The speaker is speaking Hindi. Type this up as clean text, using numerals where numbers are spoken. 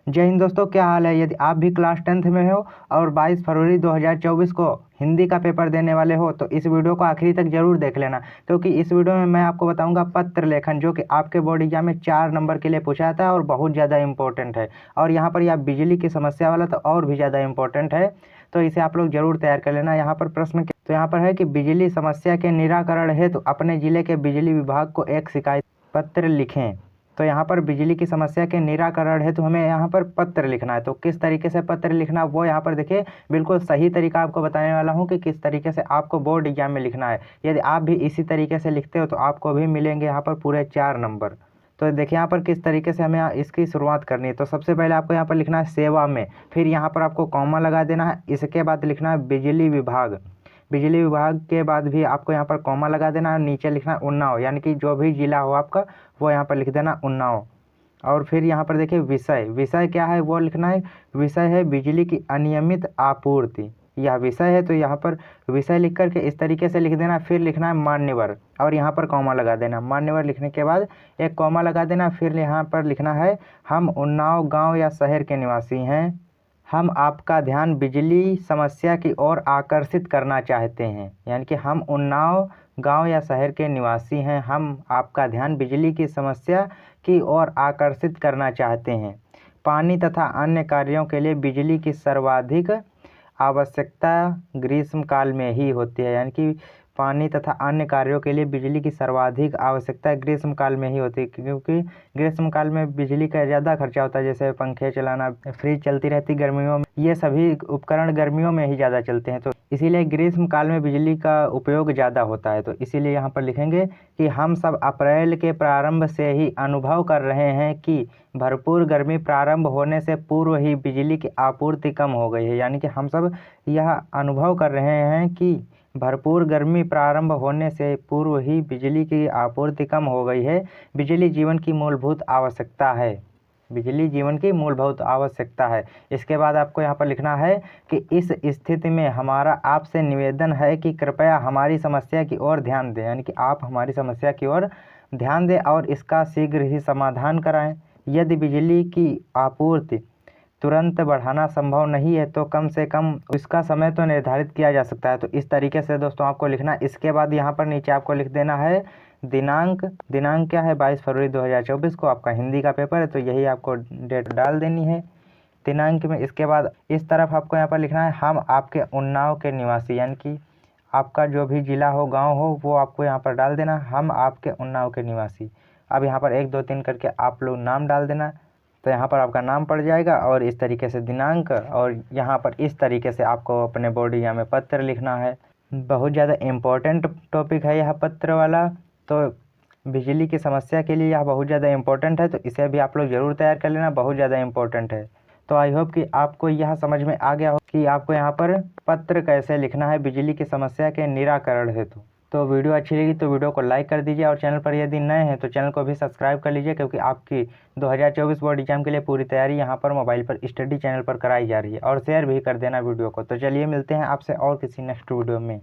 जय हिंद दोस्तों, क्या हाल है। यदि आप भी क्लास 10th में हो और 22 फरवरी 2024 को हिंदी का पेपर देने वाले हो तो इस वीडियो को आखिरी तक जरूर देख लेना, क्योंकि इस वीडियो में मैं आपको बताऊंगा पत्र लेखन, जो कि आपके बोर्ड एग्जाम में 4 नंबर के लिए पूछा जाता है और बहुत ज़्यादा इंपॉर्टेंट है। और यहाँ पर यह बिजली की समस्या वाला तो और भी ज़्यादा इंपॉर्टेंट है, तो इसे आप लोग जरूर तैयार कर लेना। यहाँ पर प्रश्न तो यहाँ पर है कि बिजली समस्या के निराकरण हेतु अपने जिले के बिजली विभाग को एक शिकायत पत्र लिखें। तो यहाँ पर बिजली की समस्या के निराकरण है तो हमें यहाँ पर पत्र लिखना है। तो किस तरीके से पत्र लिखना वो यहाँ पर देखिए, बिल्कुल सही तरीका आपको बताने वाला हूँ कि किस तरीके से आपको बोर्ड एग्जाम में लिखना है। यदि आप भी इसी तरीके से लिखते हो तो आपको भी मिलेंगे यहाँ पर पूरे 4 नंबर। तो देखिए यहाँ पर किस तरीके से हमें इसकी शुरुआत करनी है। तो सबसे पहले आपको यहाँ पर लिखना है सेवा में, फिर यहाँ पर आपको कॉमा लगा देना है। इसके बाद लिखना है बिजली विभाग। बिजली विभाग के बाद भी आपको यहाँ पर कॉमा लगा देना है। नीचे लिखना है उन्नाव, यानी कि जो भी जिला हो आपका वो यहाँ पर लिख देना उन्नाव। और फिर यहाँ पर देखिए विषय, विषय क्या है वो लिखना है। विषय है बिजली की अनियमित आपूर्ति, यह विषय है। तो यहाँ पर विषय लिख करके इस तरीके से लिख देना। फिर लिखना है मान्यवर और यहाँ पर कॉमा लगा देना। मान्यवर लिखने के बाद एक कॉमा लगा देना। फिर यहाँ पर लिखना है हम उन्नाव गाँव या शहर के निवासी हैं, हम आपका ध्यान बिजली समस्या की ओर आकर्षित करना चाहते हैं। यानी कि हम उन्नाव गांव या शहर के निवासी हैं, हम आपका ध्यान बिजली की समस्या की ओर आकर्षित करना चाहते हैं। पानी तथा अन्य कार्यों के लिए बिजली की सर्वाधिक आवश्यकता ग्रीष्मकाल में ही होती है। यानी कि पानी तथा अन्य कार्यों के लिए बिजली की सर्वाधिक आवश्यकता ग्रीष्मकाल में ही होती है, क्योंकि ग्रीष्मकाल में बिजली का ज़्यादा खर्चा होता है। जैसे पंखे चलाना, फ्रिज चलती रहती गर्मियों में, ये सभी उपकरण गर्मियों में ही ज़्यादा चलते हैं, तो इसीलिए ग्रीष्मकाल में बिजली का उपयोग ज़्यादा होता है। तो इसीलिए यहाँ पर लिखेंगे कि हम सब अप्रैल के प्रारंभ से ही अनुभव कर रहे हैं कि भरपूर गर्मी प्रारंभ होने से पूर्व ही बिजली की आपूर्ति कम हो गई है। यानी कि हम सब यह अनुभव कर रहे हैं कि भरपूर गर्मी प्रारंभ होने से पूर्व ही बिजली की आपूर्ति कम हो गई है। बिजली जीवन की मूलभूत आवश्यकता है, बिजली जीवन की मूलभूत आवश्यकता है। इसके बाद आपको यहाँ पर लिखना है कि इस स्थिति में हमारा आपसे निवेदन है कि कृपया हमारी समस्या की ओर ध्यान दें। यानी कि आप हमारी समस्या की ओर ध्यान दें और इसका शीघ्र ही समाधान कराएं। यदि बिजली की आपूर्ति तुरंत बढ़ाना संभव नहीं है तो कम से कम इसका समय तो निर्धारित किया जा सकता है। तो इस तरीके से दोस्तों आपको लिखना है। इसके बाद यहाँ पर नीचे आपको लिख देना है दिनांक। दिनांक क्या है, 22 फरवरी 2024 को आपका हिंदी का पेपर है, तो यही आपको डेट डाल देनी है दिनांक में। इसके बाद इस तरफ आपको यहाँ पर लिखना है हम आपके उन्नाव के निवासी, यानी कि आपका जो भी जिला हो, गाँव हो, वो आपको यहाँ पर डाल देना, हम आपके उन्नाव के निवासी। अब यहाँ पर 1 2 3 करके आप लोग नाम डाल देना, तो यहाँ पर आपका नाम पड़ जाएगा और इस तरीके से दिनांक, और यहाँ पर इस तरीके से आपको अपने बोर्ड एग्जाम में पत्र लिखना है। बहुत ज़्यादा इम्पोर्टेंट टॉपिक है यह पत्र वाला, तो बिजली की समस्या के लिए यह बहुत ज़्यादा इम्पोर्टेंट है, तो इसे भी आप लोग ज़रूर तैयार कर लेना, बहुत ज़्यादा इम्पोर्टेंट है। तो आई होप कि आपको यह समझ में आ गया हो कि आपको यहाँ पर पत्र कैसे लिखना है बिजली की समस्या के निराकरण हेतु। तो वीडियो अच्छी लगी तो वीडियो को लाइक कर दीजिए, और चैनल पर यदि नए हैं तो चैनल को भी सब्सक्राइब कर लीजिए, क्योंकि आपकी 2024 बोर्ड एग्जाम के लिए पूरी तैयारी यहाँ पर मोबाइल पर स्टडी चैनल पर कराई जा रही है। और शेयर भी कर देना वीडियो को। तो चलिए मिलते हैं आपसे और किसी नेक्स्ट वीडियो में।